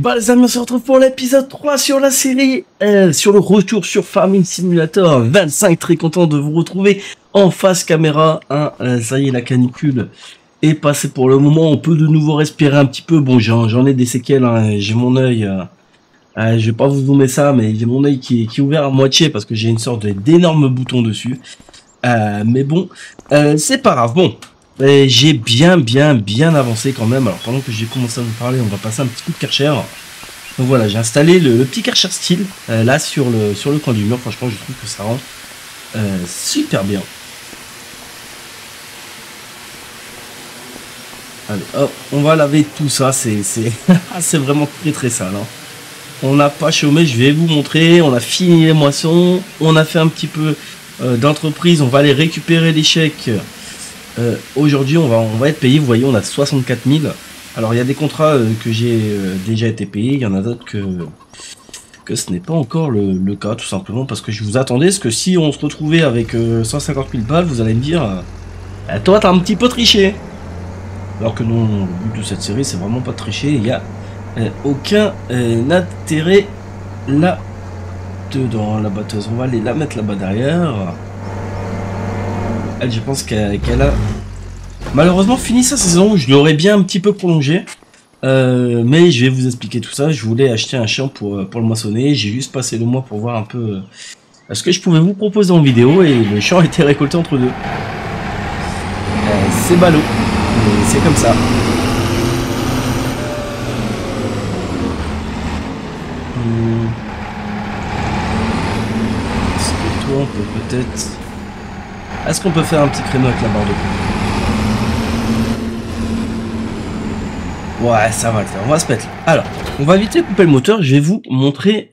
Bah les amis, on se retrouve pour l'épisode 3 sur la série, sur le retour sur Farming Simulator 25, très content de vous retrouver en face caméra, hein, ça y est, la canicule est passée pour le moment, on peut de nouveau respirer un petit peu, bon j'en ai des séquelles, hein, j'ai mon œil, je vais pas vous zoomer ça, mais j'ai mon œil qui est ouvert à moitié parce que j'ai une sorte d'énorme bouton dessus, mais bon, c'est pas grave, bon. J'ai bien avancé quand même. Alors pendant que j'ai commencé à vous parler, on va passer un petit coup de Karcher. Donc voilà, j'ai installé le petit Karcher style là sur le coin du mur. Franchement, je trouve que ça rend super bien. Allez, hop, on va laver tout ça. C'est c'est vraiment très sale. Hein. On n'a pas chômé. Je vais vous montrer. On a fini les moissons. On a fait un petit peu d'entreprise. On va aller récupérer les chèques. Aujourd'hui on va être payé, vous voyez, on a 64 000. Alors il y a des contrats que j'ai déjà été payé, il y en a d'autres que ce n'est pas encore le cas, tout simplement parce que je vous attendais, parce que si on se retrouvait avec 150 000 balles, vous allez me dire toi t'as un petit peu triché. Alors que non, le but de cette série c'est vraiment pas de tricher, il n'y a aucun intérêt là dedans. La batteuse, on va aller la mettre là-bas derrière. Elle, je pense qu'elle a malheureusement fini sa saison. Je l'aurais bien un petit peu prolongé, mais je vais vous expliquer tout ça. Je voulais acheter un champ pour le moissonner. J'ai juste passé le mois pour voir un peu ce que je pouvais vous proposer en vidéo, et le champ a été récolté entre deux. C'est ballot, mais c'est comme ça. Est-ce que toi on peut peut-être... Est-ce qu'on peut faire un petit créneau avec la barre de coupe? Ouais, ça va le faire. On va se mettre là. Alors, on va vite couper le moteur. Je vais vous montrer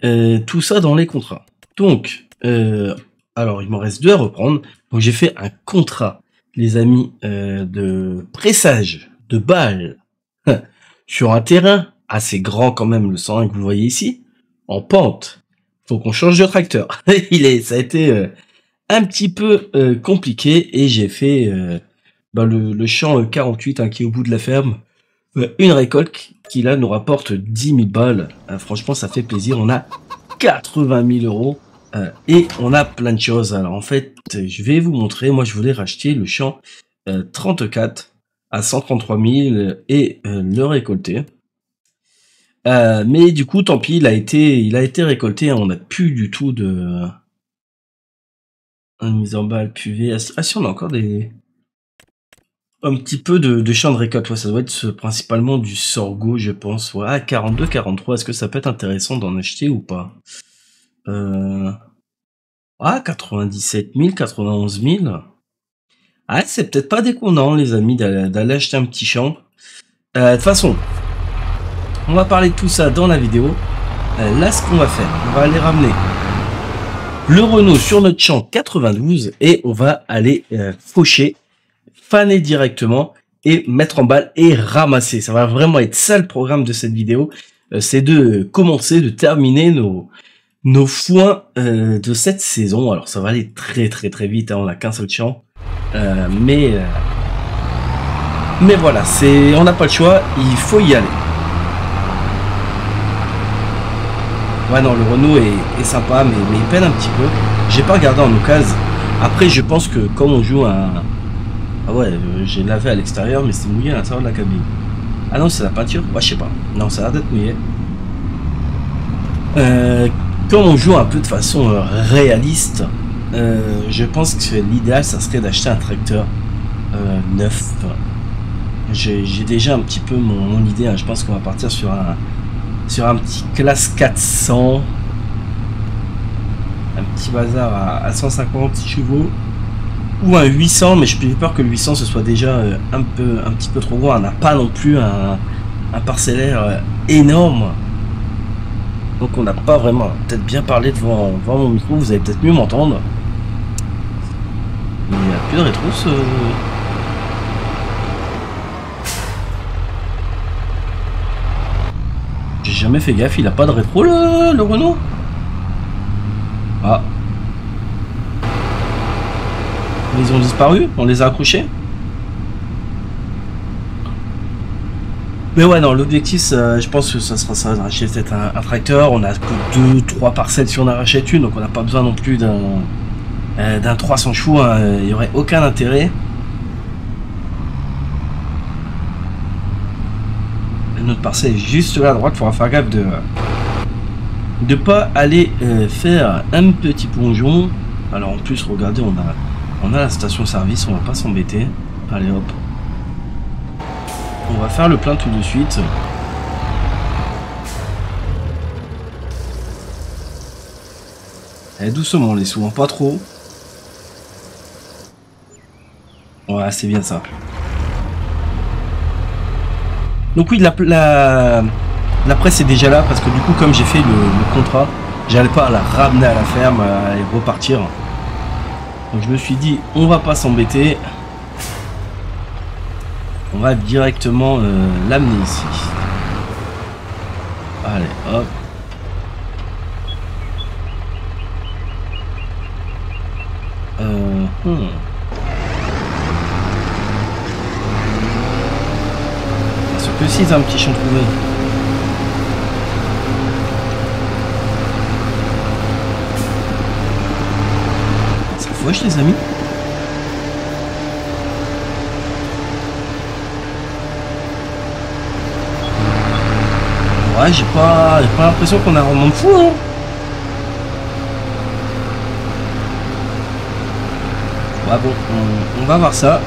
tout ça dans les contrats. Donc, alors, il m'en reste deux à reprendre. Donc, j'ai fait un contrat, les amis, de pressage de balles sur un terrain assez grand quand même, le 101 que vous voyez ici, en pente. Faut qu'on change de tracteur. Ça a été... un petit peu compliqué, et j'ai fait le champ 48 hein, qui est au bout de la ferme, une récolte qui là nous rapporte 10 000 balles. Franchement ça fait plaisir, on a 80 000 euros et on a plein de choses. Alors en fait je vais vous montrer, moi je voulais racheter le champ 34 à 133 000 et le récolter. Mais du coup tant pis, il a été récolté, hein, on n'a plus du tout de... Une mise en balle, cuvée. Ah si, on a encore un petit peu de champ de récolte. Ouais, ça doit être principalement du sorgho, je pense. Ouais, 42, 43. Est-ce que ça peut être intéressant d'en acheter ou pas? 97 000, 91 000. Ah, c'est peut-être pas déconnant, les amis, d'aller acheter un petit champ. De toute façon, on va parler de tout ça dans la vidéo. Là, ce qu'on va faire, on va aller ramener le Renault sur notre champ 92 et on va aller faucher, faner directement et mettre en balle et ramasser. Ça va vraiment être ça le programme de cette vidéo. C'est de commencer, de terminer nos foins de cette saison. Alors ça va aller très vite, hein, on n'a qu'un seul champ. Mais voilà, on n'a pas le choix, il faut y aller. Ouais non, le Renault est sympa, mais il peine un petit peu. J'ai pas regardé en occasion. Après je pense que comme on joue un... Ah ouais, j'ai lavé à l'extérieur, mais c'est mouillé à l'intérieur de la cabine. Ah non, c'est la peinture? Ouais, je sais pas. Non, ça a l'air d'être mouillé. Comme on joue un peu de façon réaliste, je pense que l'idéal, ça serait d'acheter un tracteur neuf. J'ai déjà un petit peu mon idée, hein. Je pense qu'on va partir sur un petit classe 400, un petit bazar à 150 chevaux, ou un 800, mais j'ai peur que le 800 ce soit déjà un petit peu trop gros. On n'a pas non plus un parcellaire énorme, donc on n'a pas vraiment, peut-être bien parlé devant mon micro, vous allez peut-être mieux m'entendre. Il n'y a plus de rétro. J'ai jamais fait gaffe, il a pas de rétro le Renault. Ah. Ils ont disparu, on les a accrochés. Mais ouais, non, l'objectif, je pense que ça sera ça, d'arracher peut-être un tracteur. On a que 2-3 parcelles si on en rachète une, donc on n'a pas besoin non plus d'un 300 chevaux, hein. Il n'y aurait aucun intérêt. Notre parcelle est juste là à droite, il faudra faire gaffe de pas aller faire un petit plongeon. Alors en plus, regardez, on a la station service, on va pas s'embêter. Allez hop. On va faire le plein tout de suite. Et doucement, les souvent pas trop. Ouais, c'est bien ça. Donc oui, la presse est déjà là parce que du coup, comme j'ai fait le contrat, j'allais pas la ramener à la ferme et repartir. Donc je me suis dit, on va pas s'embêter. On va directement l'amener ici. Allez, hop. Parce que si c'est un petit champ trouvé. Ça fauche les amis. Ouais, j'ai pas l'impression qu'on a un rendement fou, hein. Ouais, bon, on va voir ça.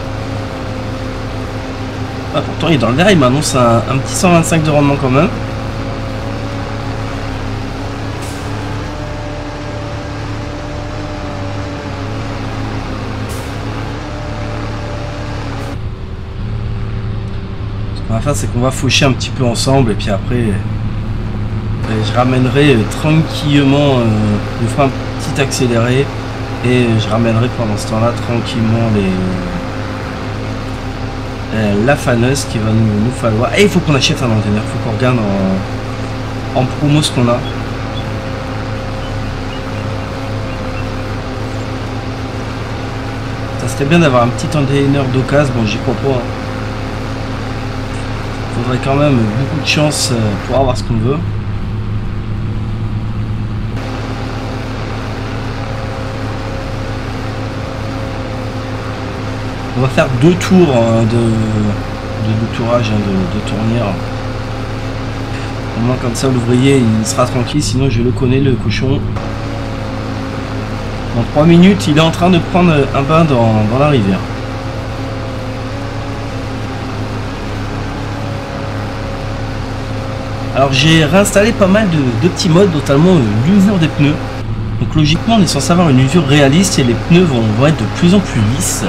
Ah, pourtant, il est dans le vert, il m'annonce un petit 125 de rendement quand même. Ce qu'on va faire, c'est qu'on va faucher un petit peu ensemble et puis après, je ramènerai tranquillement, je ferai un petit accéléré et je ramènerai pendant ce temps-là tranquillement la faneuse qui va nous falloir. Et il faut qu'on achète un entraîneur, il faut qu'on regarde en promo ce qu'on a. Ça serait bien d'avoir un petit entraîneur d'occasion, bon j'y crois pas. Hein. Faudrait quand même beaucoup de chance pour avoir ce qu'on veut. On va faire 2 tours de tourage, de tournière. Au moins comme ça l'ouvrier il sera tranquille, sinon je le connais le cochon. Dans 3 minutes il est en train de prendre un bain dans la rivière. Alors j'ai réinstallé pas mal de petits modes, notamment l'usure des pneus. Donc logiquement on est censé avoir une usure réaliste et les pneus vont être de plus en plus lisses.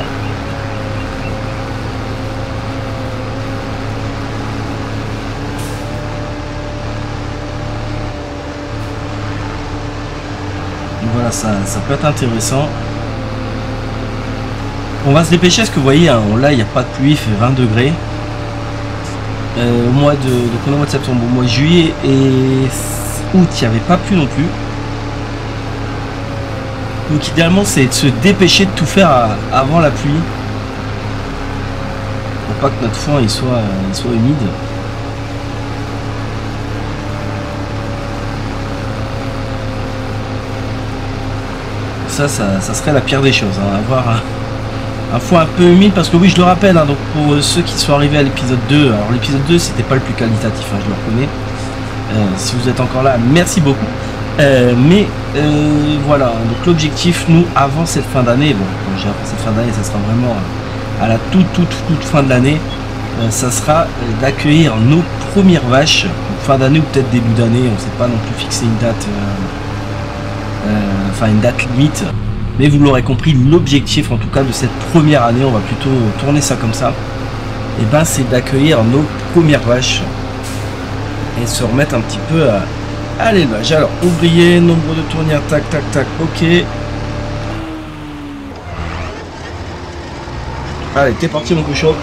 Voilà, ça peut être intéressant. On va se dépêcher parce que vous voyez, hein, là il n'y a pas de pluie, il fait 20 degrés. Au mois de septembre, au mois de juillet et août, il n'y avait pas plu non plus. Donc idéalement c'est de se dépêcher de tout faire avant la pluie. Pour pas que notre foin il soit humide. Ça serait la pire des choses, hein, avoir un foin un peu humide, parce que oui je le rappelle, hein, donc pour ceux qui sont arrivés à l'épisode 2, alors l'épisode 2 c'était pas le plus qualitatif, hein, je le reconnais, si vous êtes encore là merci beaucoup, mais voilà, donc l'objectif nous avant cette fin d'année, bon quand j'ai après cette fin d'année ça sera vraiment à la toute fin de l'année, ça sera d'accueillir nos premières vaches, fin d'année ou peut-être début d'année, on ne sait pas non plus fixer une date, enfin une date limite. Mais vous l'aurez compris, l'objectif en tout cas de cette première année, on va plutôt tourner ça comme ça, et ben c'est d'accueillir nos premières vaches et se remettre un petit peu à l'élevage. Alors ouvrier, nombre de tournières, tac tac tac, ok. Allez, t'es parti mon cochon.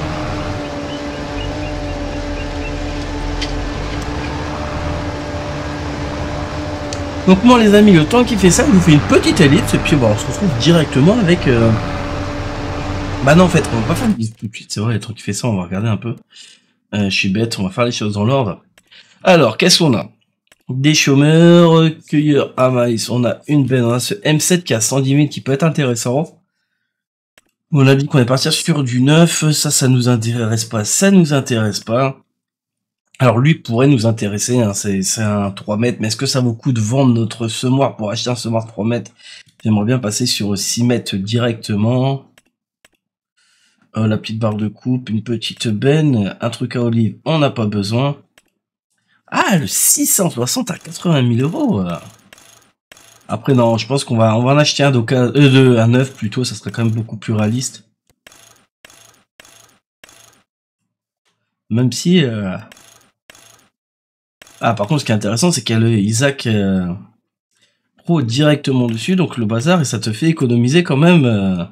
Donc moi les amis, le temps qu'il fait ça, je vous fais une petite ellipse et puis bon, on se retrouve directement avec... Bah non en fait, on va pas faire une visite tout de suite, c'est vrai, le temps qu'il fait ça, on va regarder un peu. Je suis bête, on va faire les choses dans l'ordre. Alors, qu'est-ce qu'on a? Des chômeurs, cueilleurs à maïs. On a une benne, on a ce M7 qui a 110 000 qui peut être intéressant. On a dit qu'on est parti sur du 9, ça nous intéresse pas, ça nous intéresse pas. Alors lui pourrait nous intéresser, hein, c'est un 3 mètres, mais est-ce que ça vaut le coup de vendre notre semoir pour acheter un semoir 3 mètres? J'aimerais bien passer sur 6 mètres directement. La petite barre de coupe, une petite benne, un truc à olive, on n'a pas besoin. Ah, le 660 à 80 000 euros. Après non, je pense qu'on va en acheter un d'occasion, un neuf plutôt, ça serait quand même beaucoup plus réaliste. Même si ah, par contre, ce qui est intéressant, c'est qu'il y a le Isaac Pro directement dessus, donc le bazar, et ça te fait économiser quand même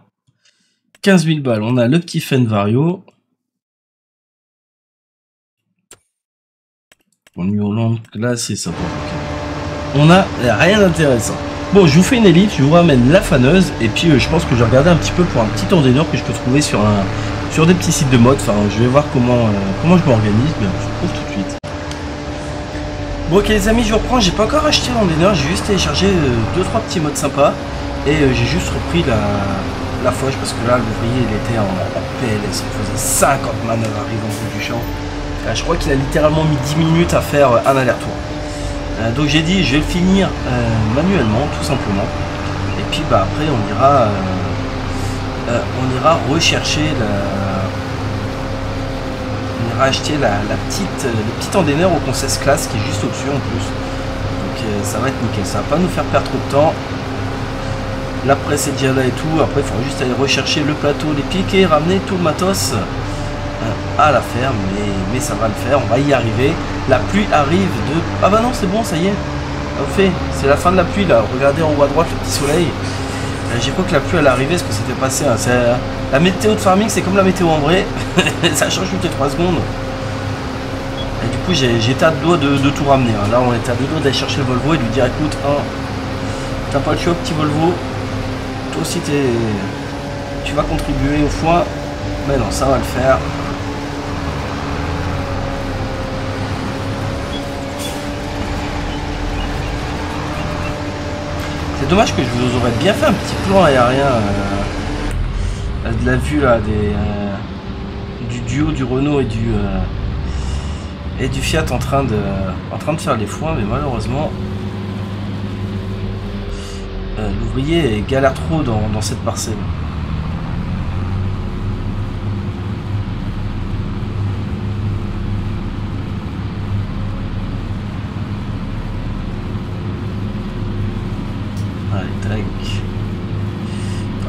15 000 balles. On a le petit Fenvario. On lui Hollande classe et ça. On a rien d'intéressant. Bon, je vous fais une élite, je vous ramène la faneuse, et puis je pense que je vais regarder un petit peu pour un petit ordinateur que je peux trouver sur des petits sites de mode. Enfin, je vais voir comment je m'organise, mais je vous trouve tout de suite. Bon ok les amis, je reprends, j'ai pas encore acheté l'ordinateur, j'ai juste téléchargé 2-3 petits modes sympas, et j'ai juste repris la fauche, parce que là l'ouvrier il était en PLS, il faisait 50 manœuvres arrivant au bout du champ. Je crois qu'il a littéralement mis 10 minutes à faire un aller-retour. Donc j'ai dit je vais le finir manuellement tout simplement, et puis bah après on ira rechercher acheter le petit anteneur au Concess Class qui est juste au-dessus en plus. Donc ça va être nickel, ça va pas nous faire perdre trop de temps. La presse est déjà là et tout, après il faudra juste aller rechercher le plateau, les piquets, ramener tout le matos à la ferme, mais ça va le faire, on va y arriver. La pluie arrive de... Ah bah non c'est bon, ça y est, au fait, c'est la fin de la pluie là, regardez en haut à droite le petit soleil. J'ai cru que la pluie allait arriver, ce que c'était passé. Hein. La météo de farming, c'est comme la météo en vrai. Ça change toutes les 3 secondes. Et du coup, j'étais à deux doigts de tout ramener. Hein. Là, on était à deux doigts d'aller chercher le Volvo et de lui dire écoute, hein, t'as pas le choix, petit Volvo. Toi aussi, tu vas contribuer au foin. Mais non, ça va le faire. C'est dommage que je vous aurais bien fait un petit plan aérien de la vue là du duo du Renault et du Fiat en train de faire les foins, mais malheureusement l'ouvrier galère trop dans cette parcelle.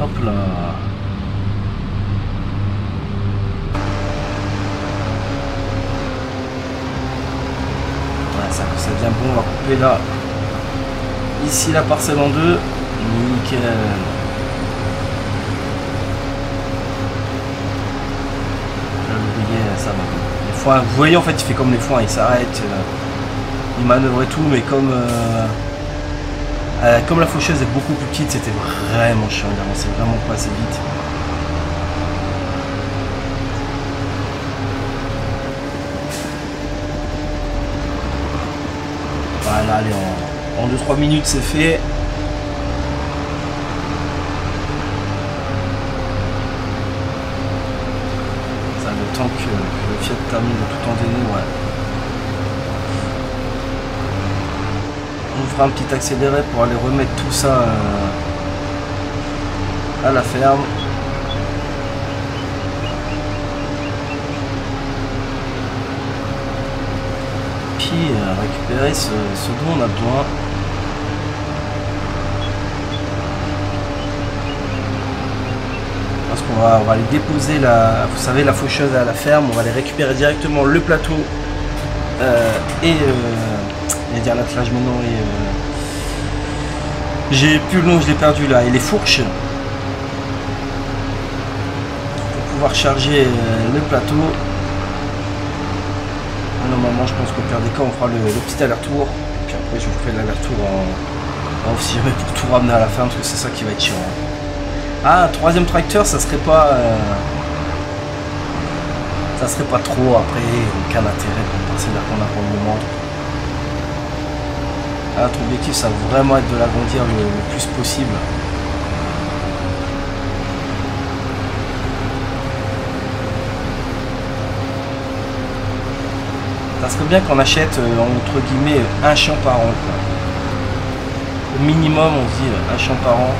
Hop là. Ouais, ça devient bon, on va couper là. Ici la parcelle en deux. Nickel. Là l'ouvrier, ça va. Les foins, vous voyez en fait il fait comme les foins, il s'arrête. Il manœuvre et tout, mais comme la faucheuse est beaucoup plus petite, c'était vraiment chiant, il avançait vraiment pas assez vite. Voilà, allez, en 2-3 minutes c'est fait. Ça le temps que le Fiat termine de tout entraîner, ouais. On fera un petit accéléré pour aller remettre tout ça à la ferme. Puis récupérer ce dont on a besoin. Parce qu'on va aller déposer vous savez, la faucheuse à la ferme, on va aller récupérer directement le plateau et dire l'attelage maintenant et j'ai plus le nom, je l'ai perdu là, et les fourches pour pouvoir charger le plateau. Normalement je pense qu'au pire des cas on fera le petit aller-retour, et puis après je vous ferai l'aller-retour en off-road pour tout ramener à la ferme, parce que c'est ça qui va être chiant. Ah, un troisième tracteur, ça serait pas Ça serait pas trop après, aucun intérêt pour passer là qu'on a pour le moment. Ah, notre objectif ça va vraiment être de l'agrandir le plus possible. Ça serait bien qu'on achète entre guillemets un champ par an quoi. Au minimum on se dit un champ par an.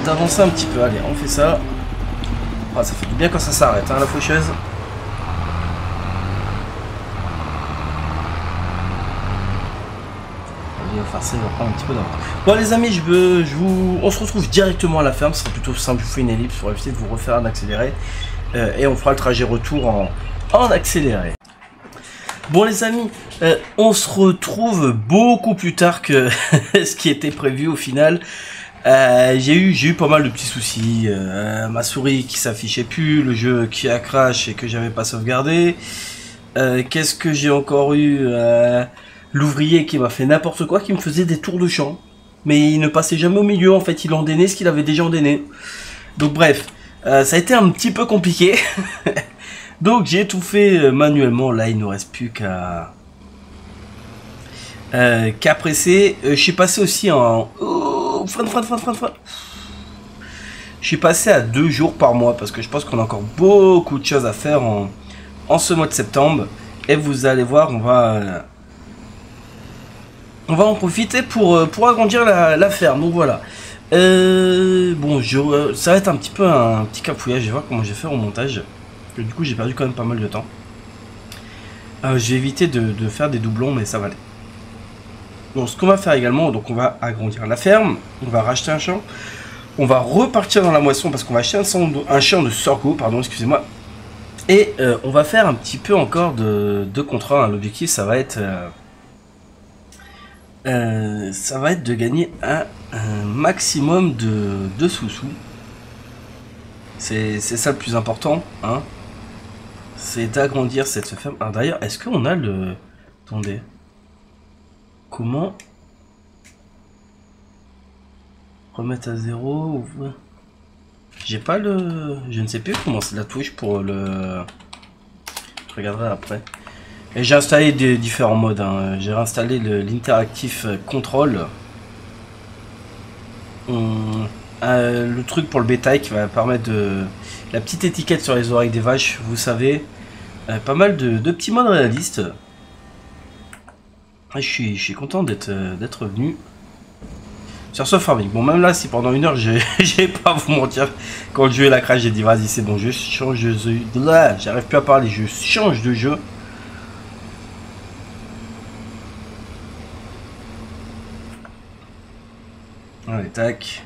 D'avancer un petit peu, allez on fait ça. Ah, ça fait du bien quand ça s'arrête hein, la faucheuse. Il va farcer, il va prendre un petit peu d'avance. Bon les amis, on se retrouve directement à la ferme, ce sera plutôt simple, je vous fais une ellipse pour éviter de vous refaire un accéléré. Et on fera le trajet retour en accéléré. Bon les amis, on se retrouve beaucoup plus tard que ce qui était prévu au final. J'ai eu pas mal de petits soucis, ma souris qui s'affichait plus, le jeu qui a crash et que j'avais pas sauvegardé. Qu'est-ce que j'ai encore eu, l'ouvrier qui m'a fait n'importe quoi, qui me faisait des tours de champ, mais il ne passait jamais au milieu en fait, il endainait ce qu'il avait déjà endainé. Donc bref, ça a été un petit peu compliqué. Donc j'ai tout fait manuellement, là il ne nous reste plus qu'à presser. Je suis passé aussi en... frein. Je suis passé à 2 jours par mois parce que je pense qu'on a encore beaucoup de choses à faire en ce mois de septembre. Et vous allez voir, on va en profiter pour agrandir la ferme. Donc voilà. Bon, ça va être un petit peu un petit capouillage. Je vais voir comment je vais faire au montage. Du coup, j'ai perdu quand même pas mal de temps. Je vais éviter de faire des doublons, mais ça va aller. Donc ce qu'on va faire également, donc on va agrandir la ferme, on va racheter un champ, on va repartir dans la moisson parce qu'on va acheter un champ de sorgho, pardon, excusez-moi, et on va faire un petit peu encore de contrats. Hein. L'objectif ça va être de gagner un maximum de sous-sous. C'est ça le plus important, hein. C'est d'agrandir cette ferme. Alors d'ailleurs, est-ce qu'on a le... Attendez. Comment remettre à 0? J'ai pas le... Je ne sais plus comment c'est la touche pour le... Je regarderai après. Et j'ai installé des différents modes. Hein. J'ai réinstallé l'interactive control. Le truc pour le bétail qui va permettre de... La petite étiquette sur les oreilles des vaches, vous savez. Pas mal de petits modes réalistes. Je suis content d'être revenu sur ce farming. Bon, même là, si pendant une heure, j'ai pas à vous mentir, quand le jeu est la crash, j'ai dit vas-y, c'est bon, je change de jeu. Là, j'arrive plus à parler, je change de jeu. Allez, tac.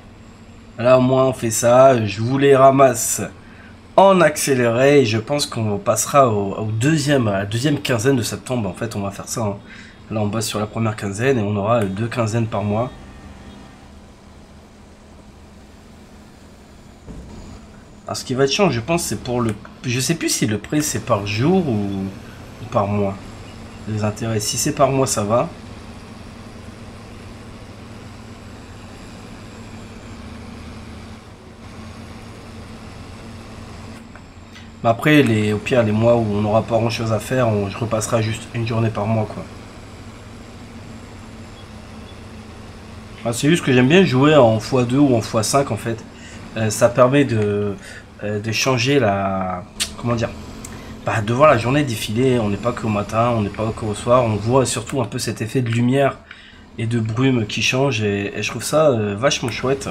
Là, au moins, on fait ça. Je vous les ramasse en accéléré. Et je pense qu'on passera à la deuxième quinzaine de septembre. En fait, on va faire ça. Hein. Là, on bosse sur la première quinzaine et on aura 2 quinzaines par mois. Alors, ce qui va être chiant, je pense, c'est pour le... Je sais plus si le prêt, c'est par jour ou par mois. Les intérêts. Si c'est par mois, ça va. Mais après, au pire, les mois où on n'aura pas grand chose à faire, je repasserai juste une journée par mois, quoi. Ah, c'est juste que j'aime bien jouer en x2 ou en x5 en fait. Ça permet de changer la... Comment dire, de voir la journée défiler. On n'est pas qu'au matin, on n'est pas qu'au soir. On voit surtout un peu cet effet de lumière et de brume qui change. Et je trouve ça vachement chouette.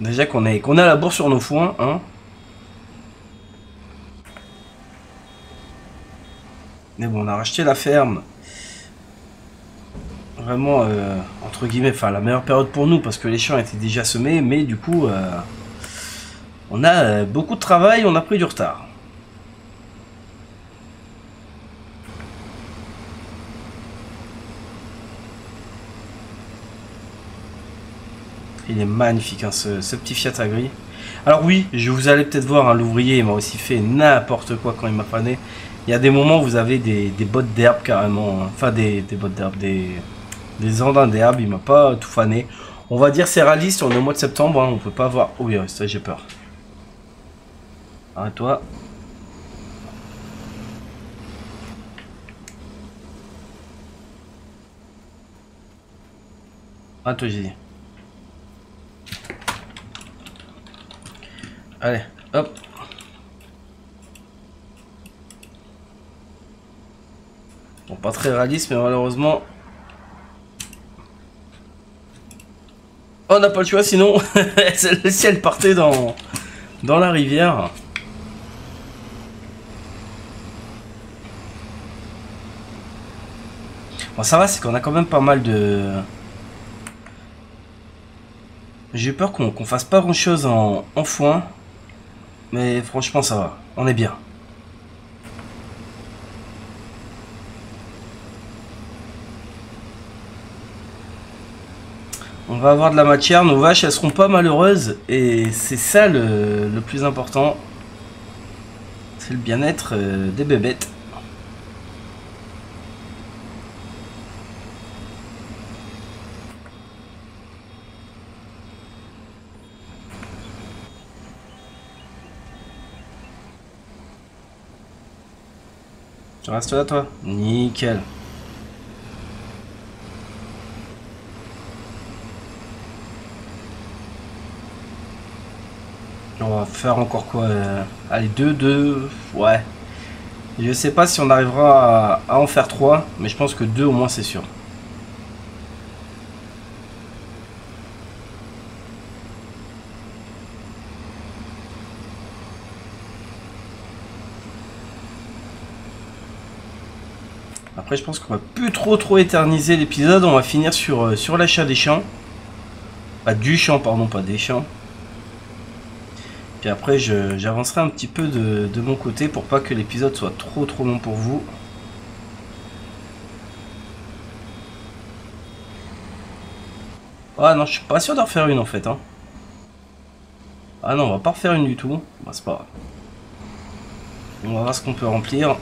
Déjà qu'on a la bourre sur nos foins. Hein. Mais bon, on a racheté la ferme. Vraiment, entre guillemets, enfin la meilleure période pour nous parce que les champs étaient déjà semés, mais du coup, on a beaucoup de travail, on a pris du retard. Il est magnifique, hein, ce petit Fiat Agri. Alors oui, vous allez peut-être voir, hein, l'ouvrier m'a aussi fait n'importe quoi quand il m'a fané. Il y a des moments où vous avez des bottes d'herbe carrément. Hein. Enfin, des bottes d'herbe, des andins d'herbe. Il m'a pas tout fané. On va dire c'est réaliste, on est au mois de septembre. Hein, on peut pas voir... Oh oui, ça j'ai peur. Arrête-toi. Arrête-toi, j'ai dit. Allez, hop. Bon, pas très réaliste, mais malheureusement... On n'a pas le choix, sinon le ciel partait dans la rivière. Bon, ça va, c'est qu'on a quand même pas mal de... J'ai peur qu'on fasse pas grand chose en foin. Mais franchement, ça va. On est bien. On va avoir de la matière. Nos vaches, elles seront pas malheureuses. Et c'est ça le plus important. C'est le bien-être des bébêtes. Tu restes là, toi? Nickel. On va faire encore quoi? Allez, 2. Ouais. Je sais pas si on arrivera à en faire 3, mais je pense que 2 au moins c'est sûr. Après, je pense qu'on va plus trop éterniser l'épisode. On va finir sur l'achat des champs. Pas du champ, pardon, pas des champs. Puis après, j'avancerai un petit peu de mon côté pour pas que l'épisode soit trop long pour vous. Ah non, je suis pas sûr d'en refaire une en fait. Hein. Ah non, on va pas refaire une du tout. Bah, c'est pas grave. On va voir ce qu'on peut remplir.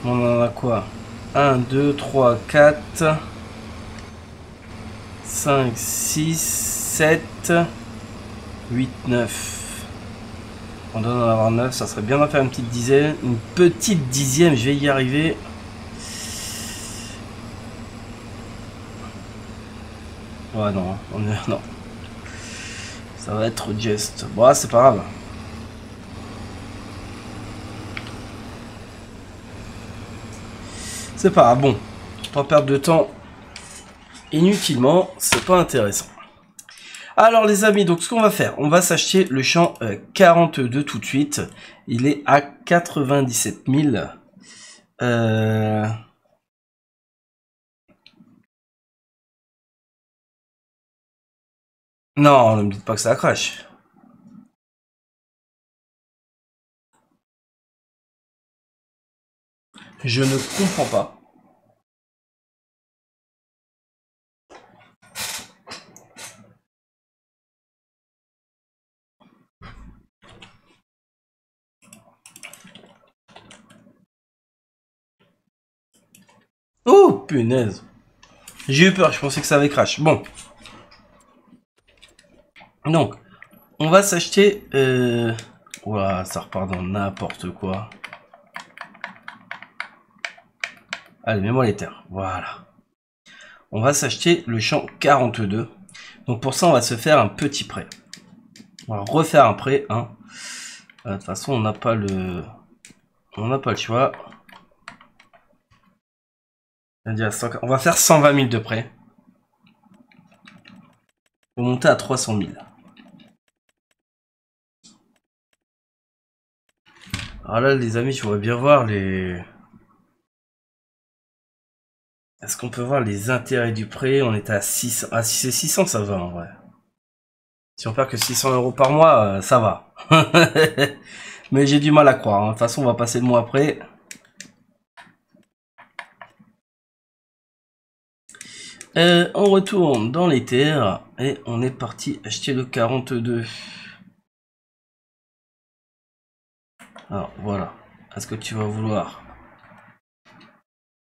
On en a quoi? 1, 2, 3, 4, 5, 6, 7, 8, 9. On doit en avoir 9, ça serait bien d'en faire une petite dizaine. Une petite dixième, je vais y arriver. Ouais, non, non. Ça va être just. Bon, c'est pas grave. C'est pas grave. Bon, pas perdre de temps inutilement, c'est pas intéressant. Alors les amis, donc ce qu'on va faire, on va s'acheter le champ 42 tout de suite. Il est à 97 000. Non, ne me dites pas que ça crache. Je ne comprends pas. Oh, punaise. J'ai eu peur, je pensais que ça avait crash. Bon. Donc, on va s'acheter... Ouah, ça repart dans n'importe quoi. Allez, mets-moi les terres. Voilà. On va s'acheter le champ 42. Donc pour ça, on va se faire un petit prêt. On va refaire un prêt. Hein. De toute façon, on n'a pas le choix. On va faire 120 000 de prêt. Pour monter à 300 000. Alors là, les amis, je voudrais bien voir les... Est-ce qu'on peut voir les intérêts du prêt? On est à 600. Ah, si c'est 600, ça va en vrai. Si on perd que 600 € par mois, ça va. Mais j'ai du mal à croire. Hein. De toute façon, on va passer le mois après. On retourne dans les terres et on est parti acheter le 42. Alors voilà. Est-ce que tu vas vouloir?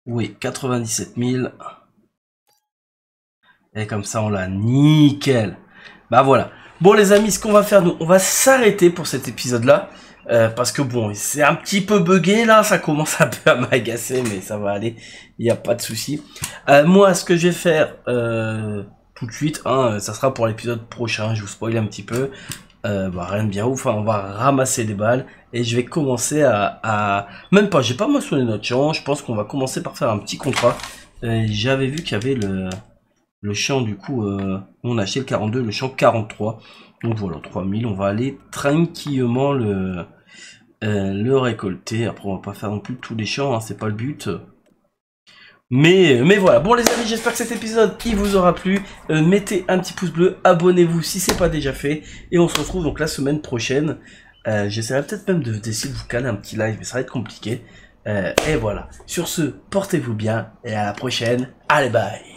Oui, 97 000. Et comme ça on l'a nickel. Bah voilà. Bon les amis, ce qu'on va faire nous, on va s'arrêter pour cet épisode là. Parce que bon, c'est un petit peu bugué là, ça commence un peu à m'agacer, mais ça va aller, il n'y a pas de souci. Moi, ce que je vais faire tout de suite, hein, ça sera pour l'épisode prochain, je vous spoil un petit peu. Bah, rien de bien ouf, hein, on va ramasser des balles et je vais commencer même pas, j'ai pas mentionné notre champ, je pense qu'on va commencer par faire un petit contrat. J'avais vu qu'il y avait le champ du coup, on a acheté le 42, le champ 43. Donc voilà, 3000, on va aller tranquillement le récolter. Après, on va pas faire non plus tous les champs, hein, c'est pas le but. Mais voilà. Bon les amis, j'espère que cet épisode il vous aura plu. Mettez un petit pouce bleu, abonnez-vous si c'est pas déjà fait. Et on se retrouve donc la semaine prochaine. J'essaierai peut-être même d'essayer de vous caler un petit live, mais ça va être compliqué. Et voilà. Sur ce, portez-vous bien et à la prochaine. Allez, bye.